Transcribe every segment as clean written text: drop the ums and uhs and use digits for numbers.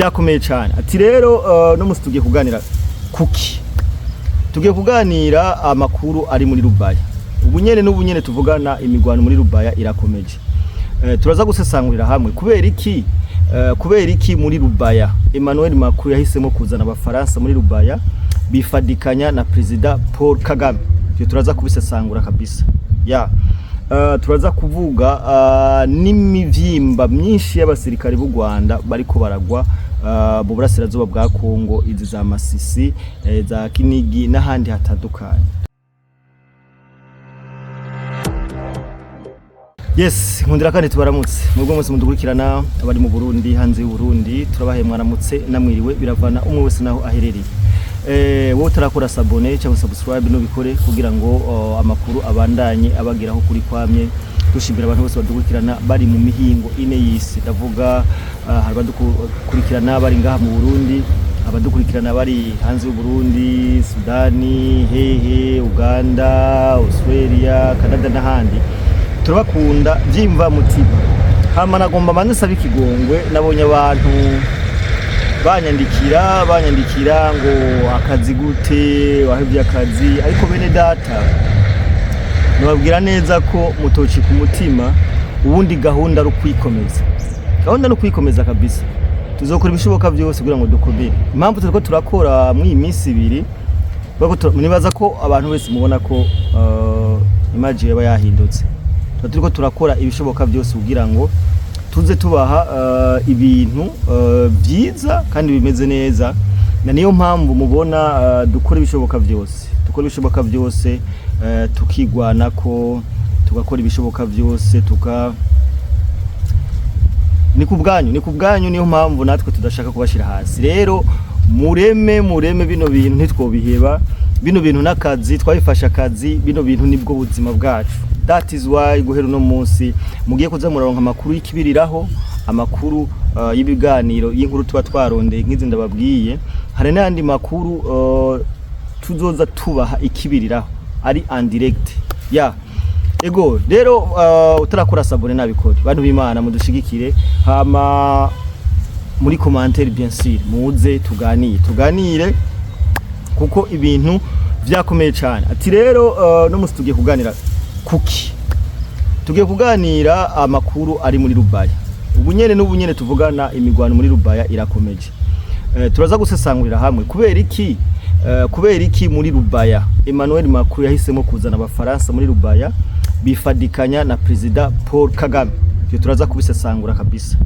byakomeye cyane. Ati rero no musi tugiye kuganira kuki tugiye kuganira amakuru ari muri Rubaya. Ubunyene tuvugana imigwano muri Rubaya irakomeje. Turaza gusesangurira hamwe kubera iki muri Rubaya Emmanuel Macron yahisemo kuzana abafaransa muri Rubaya bifadikanya na President Paul Kagame. Turaza kubisesangura kabisa. Turaza kuvuga n'imivyimba myinshi y'abasirikare b'u Rwanda bariko baragwa mu burasirazuba bwa Kongo, izi za Masisi, za Kinigi n'ahandi hatandukanye. Yes, nkundira kandi tubaramutse. Mwebwe mwese mudukurikirana abari mu Burundi, hanze y'u Burundi, turabahe mwaramutse namwiriwe biravana umwe wese naho aherereye. Wowe utarakora sabone cyangwa subscribe no bikore kugira ngo amakuru abandanye abageraho kuri kwamye. Dushimira abantu bose badukurikirana bari mu mihingo ine y'isi. Ndavuga hari badukurikirana bari ngaha mu Burundi, abadukurikirana bari hanze y'u Burundi, Sudani, Uganda, Australia, Canada n'ahandi. Turabakunda byimva mutima. Hama nagomba manusaba ikigongwe, nabonye abantu banyandikira ngo akazi gute wahebye akazi, ariko bene data nababwira neza ko mutoci ku mutima, ubundi gahunda ro kwikomeza. Gahunda no kwikomeza kabisa. Tuzokora ibishoboka byose kugira ngo dukomere. Impamvu turiko turakora mu iminsi ibiri, nibaza ko abantu bese mubona ko image yaba yahindutse. Turiko turakora ibishoboka byose kugira ngo tuze tubaha ibintu byiza kandi bimeze neza. Na niyo mpamvu mubona dukora ibishoboka byose, tukigwana ko tugakora ibishoboka byose ni kubwanyu niyo mpamvu natwe tudashaka kubashira hasi. Rero mureme bino bintu ntitwobiheba, bino bintu nakazi twabifasha akazi, bino bintu nibwo buzima bwacu. That is why guhera no munsi mugiye kuza muraronka amakuru y'ikibiriraho, amakuru y'ibiganiro y'inkuru tuba twarondeye nk'izi ndababwiye. Hari n'andi makuru tuzoza tubaha ikibiriraho ari indirect. Ego rero utarakora sabone nabikore. Bantu b'Imana mudushigikire, hama muri commentaire bien sûr muze tuganire kuko ibintu byakomeye cyane. Ati rero no musi tugiye kuganira kuki tugiye kuganira amakuru ari muri Rubaya. Ubunyene tuvugana imigwano muri Rubaya irakomeje. Turaza gusesangurira hamwe kubera iki muri Rubaya Emmanuel Macron yahisemo kuzana abafaransa muri Rubaya bifadikanya na President Paul Kagame. Turaza kubisesangura kabisa.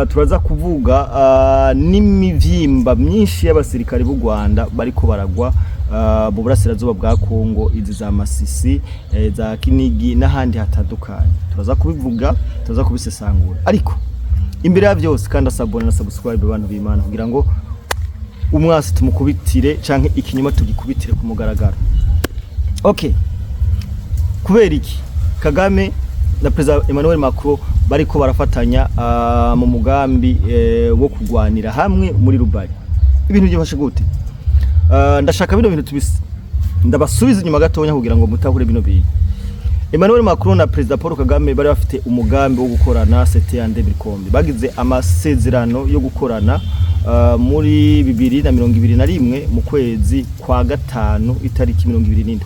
Turaza kuvuga n'imivyimba myinshi y'abasirikare b'u Rwanda bariko baragwa mu burasirazuba bwa Kongo, izi za Masisi, za Kinigi n'ahandi hatandukanye. Turaza kubivuga, turaza kubisesangura. Ariko imbere ya byose kandi sabone na subscribe abantu b'Imana kugira ngo umwasi tumukubitire canke ikinyuma tugikubitire ku mugaragaro. Okay. Kubera iki Kagame na President Emmanuel Macron bariko barafatanya mu mugambi wo kugwanira hamwe muri Rubaya? Ibintu byifashe gute? Ndashaka bino bintu ndabasubiza inyuma gatonya kugira ngo mutahure bino bintu. Emmanuel Macron na President Paul Kagame bari bafite umugambi wo gukorana CTAND Bikombe. Bagize amasezerano yo gukorana muri 2021 mu kwezi kwa gatanu itariki 27.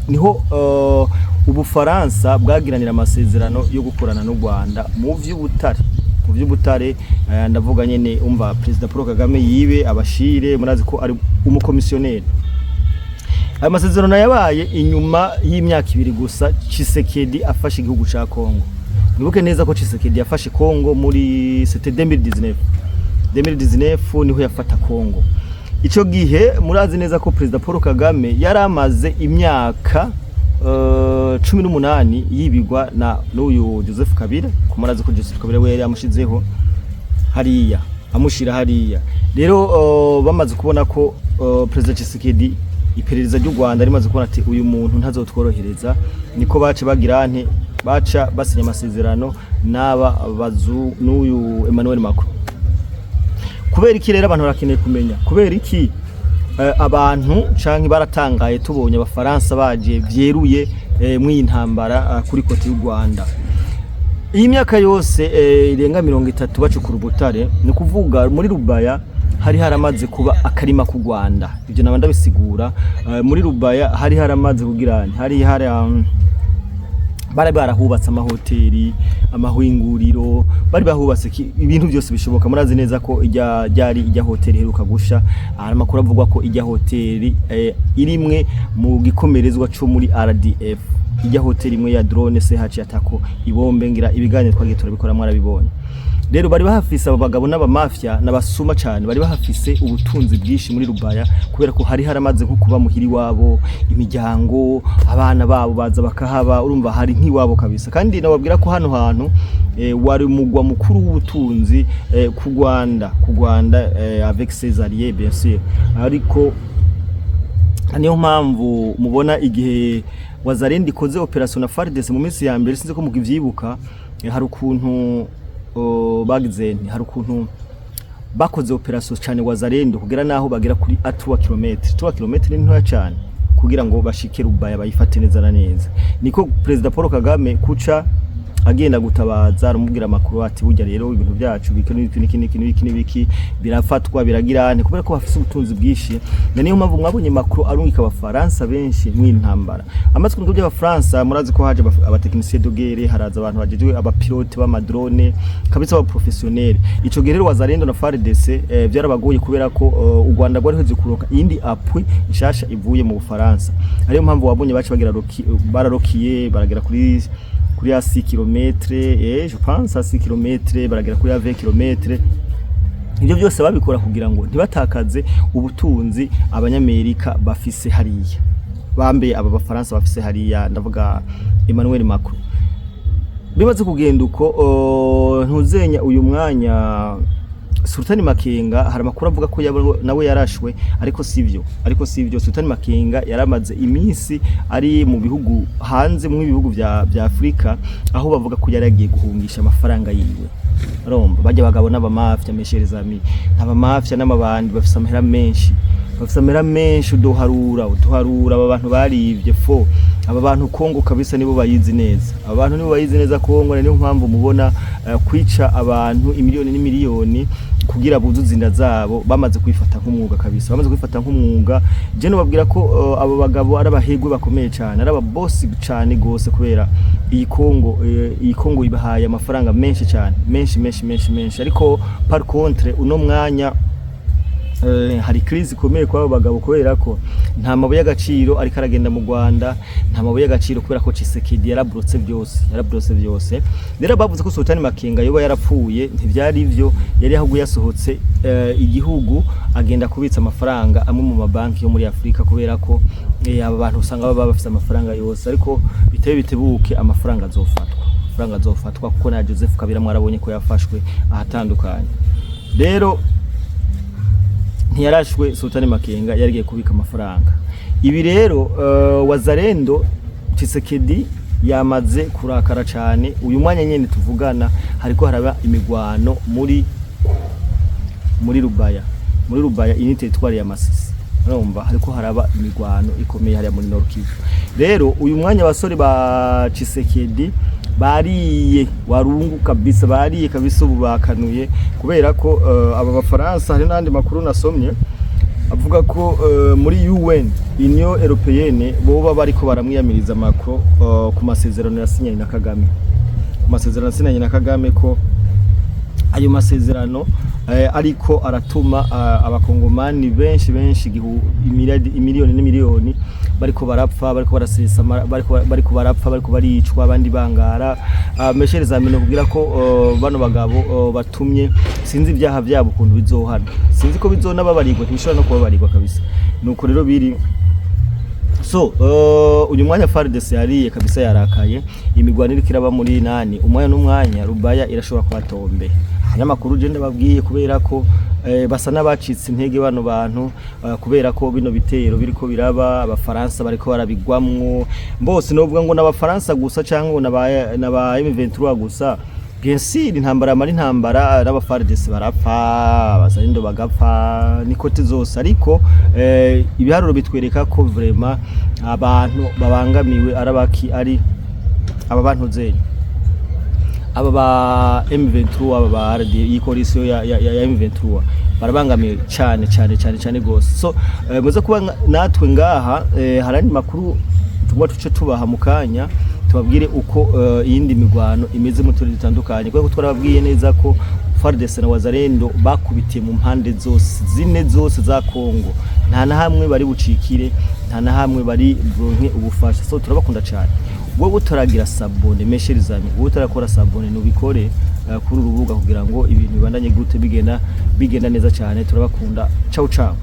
Niho Ubufaransa bwagiranira amasezerano yo gukorana n'u Rwanda mu vy'ubutare. Ndavuga nyene umva President Paul Kagame yibe abashire, murazi ko ari umukomisiyoneri. Aya masezerano yabaye inyuma y'imyaka 2 gusa Tshisekedi afashe igihugu ca Kongo. Nibuke neza ko Tshisekedi yafashe Kongo muri 2019 niho yafata Kongo. Ico gihe murazi neza ko President Paul Kagame yaramaze imyaka 18 yibigwa na n'uyu Joseph Kabila. Kumarazi ko Joseph Kabila we yari amushizeho hariya, amushira hariya. Rero bamaze kubona ko President Tshisekedi iperereza ry'u Rwanda rimaze kubona ati uyu muntu ntazotworohereza, niko bace bagirante baca basinya amasezerano n'aba n'uyu Emmanuel Macron. Kubera iki rero abantu barakeneye kumenya kubera iki abantu canke baratangaye tubonye abafaransa baje vyeruye mu intambara kuri kote y'u Rwanda. iyi myaka yose irenga 30 bacukura ubutare ni kuvuga muri Rubaya hari haramaze kuba akarima ku Rwanda. Ibyo nabanda bisigura muri Rubaya hari haramaze kugirana bari barahubatse amahoteli, amahwinguriro, bari bahubatse ibintu byose bishoboka. Murazi neza ko ijya hoteli heruka gusha, amakuru avugwa ko ijya hoteli irimwe mu gikomerezwa cyo muri RDF, ijya hoteli imwe ya drone CH atako ibombe ngira ibiganiro twagiye turabikora mwarabibonye. Rero bari bahafise abagabo n'abamafia n'abasuma cyane, bari bahafise ubutunzi bwishi muri Rubaya kubera ko hari haramaze nko kuba muhiri wabo, imiryango, abana babo baza bakahaba, urumva hari nkiwabo kabisa. Kandi nababwira ko hano hantu wari umugwa mukuru w'ubutunzi ku Rwanda avec ses alliés bien sûr. Ariko niyo mpamvu mubona igihe Wazalendo ikoze operation na FARDC mu minsi ya mbere, sinze ko mugivyibuka, hari ukuntu bagizeni, hari ukuntu bakoze operation cyane Wazalendo kugera naho bagera kuri 3 km. 3 km ni ntoya cyane kugira ngo bashike Rubaya bayifate neza na neza. Niko President Paul Kagame kuca agenda gutabaza arumubwira amakuru ati burya rero ibintu byacu biki birafatwa biragirane kubera ko bafise ubutunzi bwishi. Niyo mpamvu mwabonye makuru arungika abafaransa benshi mw'intambara. Amatwi ngo by'abafaransa murazi ko haje abatekinisiye de guerre, haraza abantu bajeje abapilote b'amadrone kabisa aba professionnel. Ico gerero Wazalendo na FARDC byarabagoye kubera ko u Rwanda rwari heze kuroka indi appui ishasha ivuye mu Bufaransa. Ariyo mpamvu wabonye baci bagira bararokiye baragera kuri 6 km, je pense 6 km, baragera kuri 20 km. Ibyo byose babikora kugira ngo ntibatakaze ubutunzi abanyamerika bafise hariya, bambe aba bafaransa bafise hariya, ndavuga Emmanuel Macron. Bimaze kugenda uko ntuzenya uyu mwanya Sultani Makenga hari amakuru avuga ko nawe yarashwe, ariko sivyo Sultani Makenga yaramaze iminsi ari mu bihugu hanze mu bihugu vya Afrika, aho bavuga ko yaragiye guhungisha amafaranga yiwe. Romba bajya bagabo n'abamafia mesherezami, n'abamafia n'amabandi bafise amahera menshi uduharura aba bantu barivye fo. Aba bantu Kongo kabisa nibo bayizi neza, aba bantu nibo bayizi neza Kongo. Niyo mpamvu mubona kwica abantu imiliyoni n'imiliyoni kugira buzuze inda zabo, bamaze kwifata nk'umwuga kabisa, bamaze kwifata nk'umwuga. Je no babwira ko abo bagabo ari abahegwe bakomeye cyane, ari ababoss cyane gose, kubera iyi Kongo ibahaye amafaranga menshi cyane, menshi. Ariko par contre uno mwanya hari crise ikomeye kwa bagabo kubera ko nta mabuye y'agaciro ariko aragenda mu Rwanda, nta mabuye y'agaciro kubera ko Tshisekedi yarabrotse byose. Rero bavuze ko Sultani Makenga yoba yarapfuye, ntivyari ivyo, yari ahubwo yasohotse igihugu agenda kubitsa amafaranga amwe mu mabanki yo muri Afrika, kubera ko aba bantu usanga baba bafite amafaranga yose. Ariko bitebuke amafaranga azofatwa kuko na Joseph Kabila mwarabonye ko yafashwe ahatandukanye. Rero ntiyarashwe Sultani Makenga, yarigiye kubika amafaranga. Ibi rero Wazalendo Tshisekedi yamaze kurakara cyane. Uyu mwanya nyene tuvugana hariko haraba imigwano muri Rubaya ini territoire ya Masisi. Urumva hariko haraba imigwano ikomeye hariya muri Nord Kivu. Rero uyu mwanya abasore ba Tshisekedi bariye warungu kabisa, bariye kabisa ubu bakanuye, kubera ko aba bafaransa hari nandi makuru nasomye avuga ko muri UN Union Européenne boba bariko baramwiyamiriza Macron ku masezerano yasinyanye na Kagame, ko ayo masezerano ariko aratuma abakongomani benshi imiliyoni n'imiliyoni bariko barapfa, bariko barasesa, bariko barapfa, bariko baricwa, abandi bangara. Meshereza mino kugira ko bano bagabo batumye, sinzi ibyaha byabo ukuntu bizohana, sinzi ko bizonababarirwa, ntishobora no kubabarirwa kabisa. Nuko rero biri so uyu mwanya FARDC yariye kabisa, yarakaye. Imigwanire kiraba muri nani umwanya n'umwanya Rubaya irashobora kwatombe. Abanyamakuru je ndababwiye kubera ko basa n'abacitse intege bano bantu, kubera ko bino bitero biriko biraba, abafaransa bariko barabigwamwo bose. Novuga ngo n'abafaransa gusa cyangwa n'aba M23 gusa, bien sûr intambara mari ntambara, n'abaFARDC barapfa, Abazalendo bagapfa, nikote zose. Ariko ibiharuro bitwereka ko vraiment abantu babangamiwe arabaki ari aba bantu zeye, aba ba M23 aba ba RD y'ikoalisiyo ya M23 barabangamiye cyane gose. So muze kuba natwe ngaha harandi makuru tugwa tuce tubaha mukanya tubabwire uko iyindi migwano imeze mu turere dutandukanye, kuko twarababwiye neza ko FARDC na Wazalendo bakubitiye mu mpande zose zine zose za Kongo, nta na hamwe bari bucikire, nta na hamwe bari bronke ubufasha. So turabakunda cyane. Wowe utaragira sabone mesherizanye, wowe utarakora sabone nubikore kuri urubuga kugira ngo ibintu bibandanye gute bigenda neza cyane. Turabakunda. Ciao ciao.